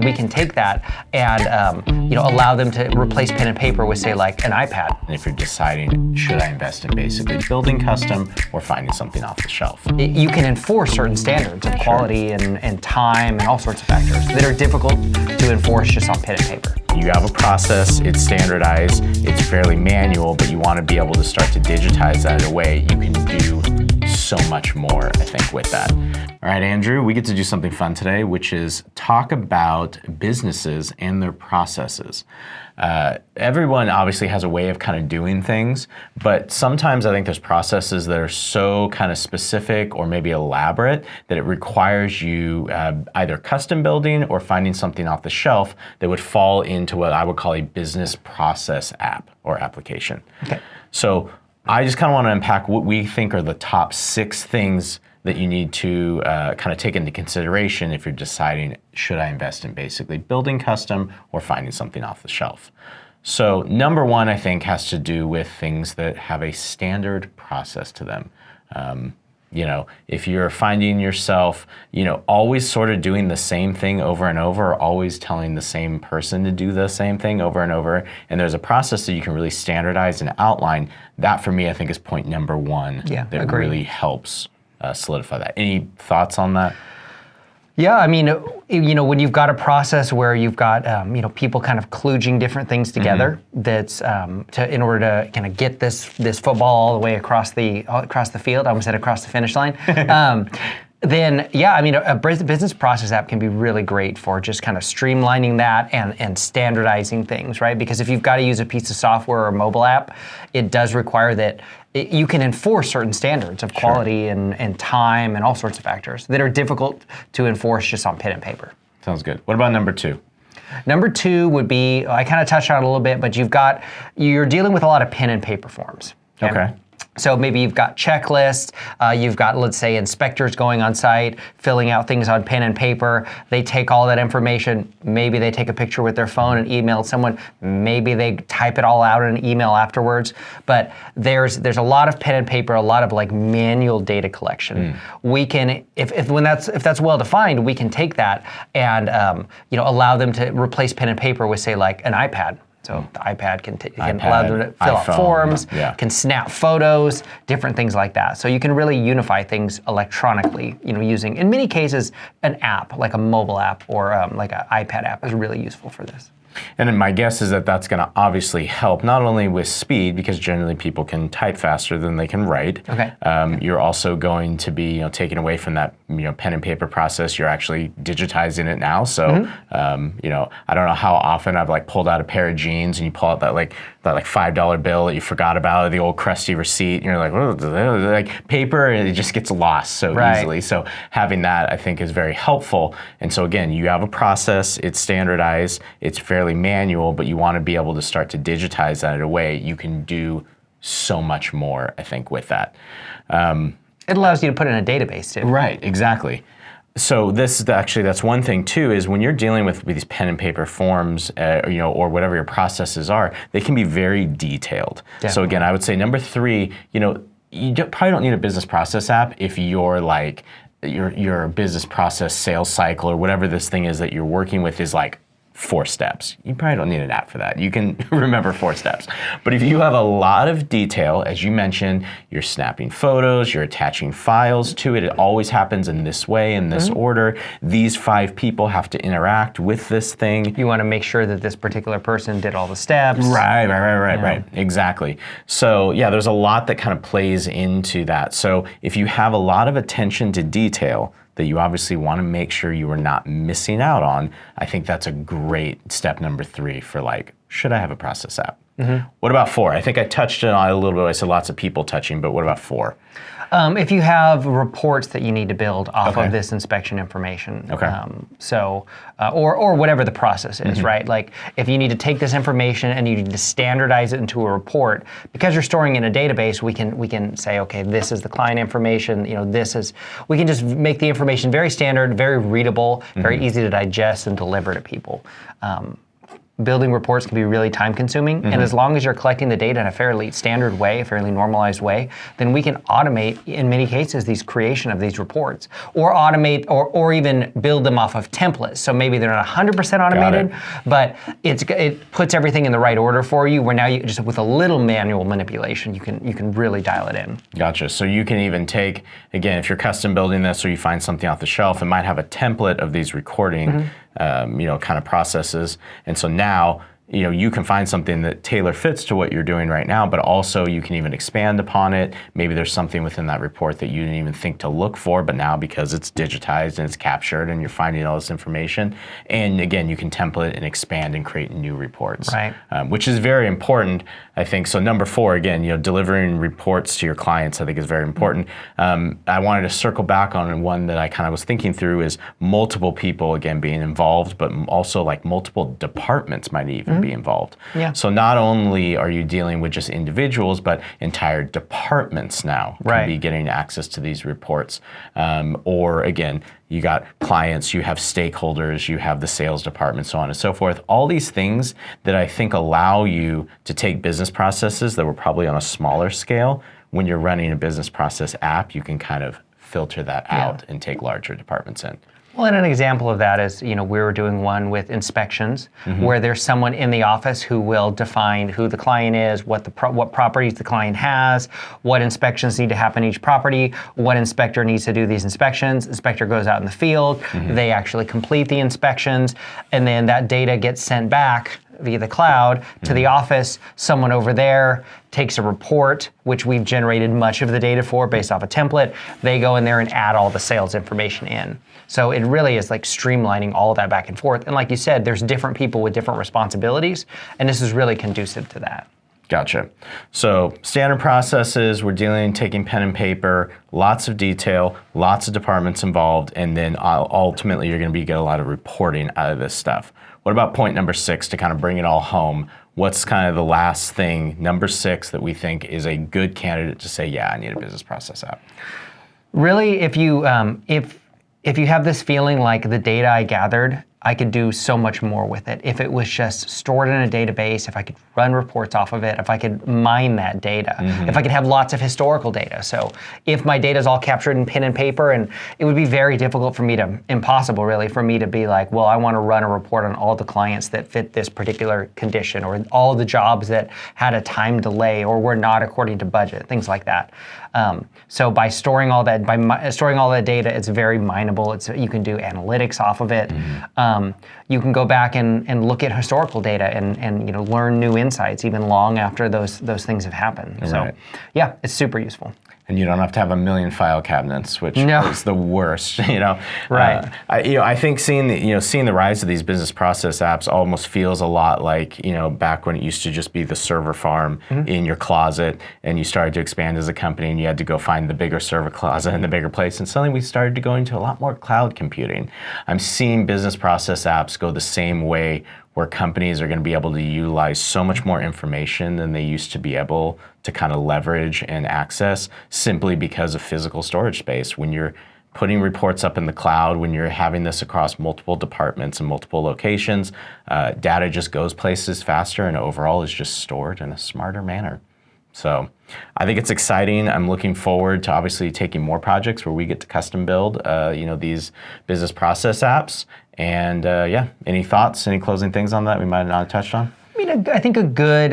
we can take that and allow them to replace pen and paper with, say, like an iPad. And if you're deciding, should I invest in basically building custom or finding something off the shelf? You can enforce certain standards of quality and time and all sorts of factors that are difficult to enforce just on pen and paper. You have a process, it's standardized, it's fairly manual, but you want to be able to start to digitize that in a way you can do so much more, I think, with that. All right, Andrew, we get to do something fun today, which is talk about businesses and their processes. Everyone obviously has a way of kind of doing things, but sometimes I think there's processes that are so kind of specific or maybe elaborate that it requires you either custom building or finding something off the shelf that would fall into what I would call a business process app or application. Okay. So I just kind of want to unpack what we think are the top 6 things that you need to kind of take into consideration if you're deciding, should I invest in basically building custom or finding something off the shelf? So number 1, I think, has to do with things that have a standard process to them. If you're finding yourself, always sort of doing the same thing over and over, or always telling the same person to do the same thing over and over, and there's a process that you can really standardize and outline, that for me, I think, is point number 1 that agreed. really helps solidify that. Any thoughts on that? Yeah, I mean, when you've got a process where you've got, people kind of kludging different things together, that's in order to kind of get this football all the way across the field. I almost said across the finish line. Then, yeah, I mean, a business process app can be really great for just kind of streamlining that and standardizing things, right? Because if you've got to use a piece of software or a mobile app, it does require that you can enforce certain standards of quality and time and all sorts of factors that are difficult to enforce just on pen and paper. Sounds good. What about number 2? Number 2 would be, I kind of touched on it a little bit, but you're dealing with a lot of pen and paper forms. Okay. So maybe you've got checklists, you've got, let's say, inspectors going on site, filling out things on pen and paper. They take all that information, maybe they take a picture with their phone and email someone, maybe they type it all out in an email afterwards. But there's a lot of pen and paper, a lot of like manual data collection. We can, if that's well defined, we can take that and allow them to replace pen and paper with, say, like an iPad. So the iPad can allow them to fill out forms, can snap photos, different things like that. So you can really unify things electronically, using, in many cases, an app, like a mobile app or like an iPad app is really useful for this. And my guess is that that's going to obviously help not only with speed, because generally people can type faster than they can write. Okay. You're also going to be taking away from that pen and paper process. You're actually digitizing it now. So I don't know how often I've pulled out a pair of jeans and you pull out that $5 bill that you forgot about, the old crusty receipt, and you're like, oh, paper, and it just gets lost so easily. So having that, I think, is very helpful. And so again, you have a process, it's standardized, it's fairly manual, but you want to be able to start to digitize that in a way you can do so much more, I think, with that. It allows you to put in a database too. Right, exactly. So that's one thing too, is when you're dealing with these pen and paper forms, or whatever your processes are, they can be very detailed. Definitely. So again, I would say number 3, you probably don't need a business process app if you're like, your business process sales cycle or whatever this thing is that you're working with is like 4 steps. You probably don't need an app for that. You can remember 4 steps. But if you have a lot of detail, as you mentioned, you're snapping photos, you're attaching files to it, it always happens in this way, in this order. These 5 people have to interact with this thing. You want to make sure that this particular person did all the steps. Right. Exactly. So yeah, there's a lot that kind of plays into that. So if you have a lot of attention to detail, that you obviously want to make sure you are not missing out on, I think that's a great step number 3 for should I have a process app? What about 4? I think I touched on it a little bit. I said lots of people touching, but what about 4? If you have reports that you need to build off of this inspection information, or whatever the process is, right? Like if you need to take this information and you need to standardize it into a report, because you're storing in a database, we can say, okay, this is the client information. We can just make the information very standard, very readable, very easy to digest and deliver to people. building reports can be really time consuming. And as long as you're collecting the data in a fairly standard way, a fairly normalized way, then we can automate, in many cases, these creation of these reports, or automate, or even build them off of templates. So maybe they're not 100% automated, but it puts everything in the right order for you, where now you just with a little manual manipulation, you can really dial it in. Gotcha. So you can even take, again, if you're custom building this or you find something off the shelf, it might have a template of these recording kind of processes. And so now, you can find something that tailor fits to what you're doing right now, but also you can even expand upon it. Maybe there's something within that report that you didn't even think to look for, but now because it's digitized and it's captured and you're finding all this information, and again, you can template and expand and create new reports, right? Which is very important, I think. So number 4, again, delivering reports to your clients, I think is very important. I wanted to circle back on one that I kind of was thinking through is multiple people, again, being involved, but also like multiple departments might even be involved. Yeah. So not only are you dealing with just individuals, but entire departments now can be getting access to these reports. Or again, you got clients, you have stakeholders, you have the sales department, so on and so forth. All these things that I think allow you to take business processes that were probably on a smaller scale. When you're running a business process app, you can kind of filter that out and take larger departments in. Well, and an example of that is, we were doing one with inspections, where there's someone in the office who will define who the client is, what properties the client has, what inspections need to happen each property, what inspector needs to do these inspections. Inspector goes out in the field, they actually complete the inspections, and then that data gets sent back via the cloud to the office. Someone over there takes a report, which we've generated much of the data for based off a template. They go in there and add all the sales information in. So it really is like streamlining all of that back and forth. And like you said, there's different people with different responsibilities, and this is really conducive to that. Gotcha. So standard processes, we're taking pen and paper, lots of detail, lots of departments involved, and then ultimately you're going to get a lot of reporting out of this stuff. What about point number 6 to kind of bring it all home? What's kind of the last thing, number 6, that we think is a good candidate to say, yeah, I need a business process app? Really, if you have this feeling like the data I gathered, I could do so much more with it. If it was just stored in a database, if I could run reports off of it, if I could mine that data, if I could have lots of historical data. So if my data is all captured in pen and paper, and it would be very difficult for me impossible really, for me to be like, well, I want to run a report on all the clients that fit this particular condition, or all the jobs that had a time delay or were not according to budget, things like that. So by storing all that, data, it's very mineable. You can do analytics off of it. You can go back and look at historical data and learn new insights even long after those things have happened. Right. So yeah, it's super useful. And you don't have to have a million file cabinets, which is the worst. Right. I think seeing the rise of these business process apps almost feels a lot like back when it used to just be the server farm in your closet, and you started to expand as a company, and you had to go find the bigger server closet and the bigger place, and suddenly we started to go into a lot more cloud computing. I'm seeing business process apps go the same way, where companies are going to be able to utilize so much more information than they used to be able to kind of leverage and access, simply because of physical storage space. When you're putting reports up in the cloud, when you're having this across multiple departments and multiple locations, data just goes places faster, and overall is just stored in a smarter manner. So I think it's exciting. I'm looking forward to obviously taking more projects where we get to custom build these business process apps. And any thoughts, any closing things on that we might not have touched on? I think a good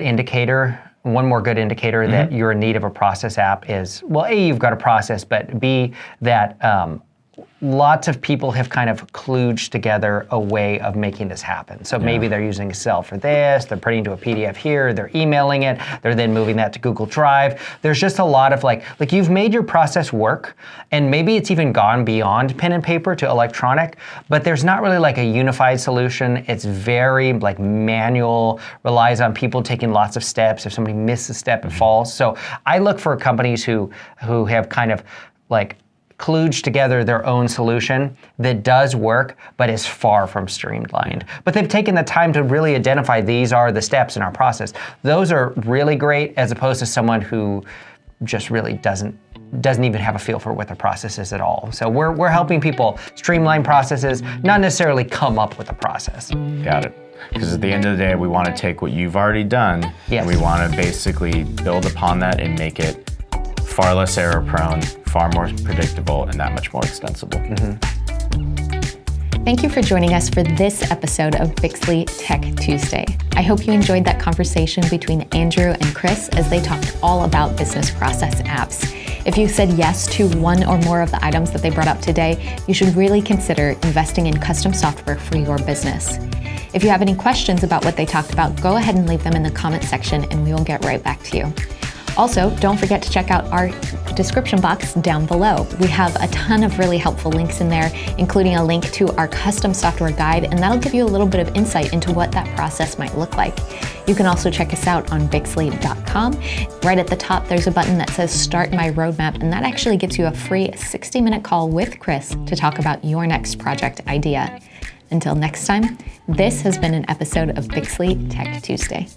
indicator, one more good indicator that you're in need of a process app is, well, A, you've got a process, but B, that lots of people have kind of kludged together a way of making this happen. So maybe they're using Excel for this, they're putting into a PDF here, they're emailing it, they're then moving that to Google Drive. There's just a lot of like you've made your process work, and maybe it's even gone beyond pen and paper to electronic, but there's not really like a unified solution. It's very like manual, relies on people taking lots of steps. If somebody misses a step, it falls. So I look for companies who have kind of like kludge together their own solution that does work, but is far from streamlined. But they've taken the time to really identify these are the steps in our process. Those are really great, as opposed to someone who just really doesn't even have a feel for what the process is at all. So we're helping people streamline processes, not necessarily come up with a process. Got it. Because at the end of the day, we want to take what you've already done, Yes. and we want to basically build upon that and make it far less error prone, far more predictable, and that much more extensible. Thank you for joining us for this episode of Bixley Tech Tuesday. I hope you enjoyed that conversation between Andrew and Chris as they talked all about business process apps. If you said yes to one or more of the items that they brought up today, you should really consider investing in custom software for your business. If you have any questions about what they talked about, go ahead and leave them in the comment section and we will get right back to you. Also, don't forget to check out our description box down below. We have a ton of really helpful links in there, including a link to our custom software guide, and that'll give you a little bit of insight into what that process might look like. You can also check us out on Bixley.com. Right at the top, there's a button that says Start My Roadmap, and that actually gets you a free 60-minute call with Chris to talk about your next project idea. Until next time, this has been an episode of Bixley Tech Tuesday.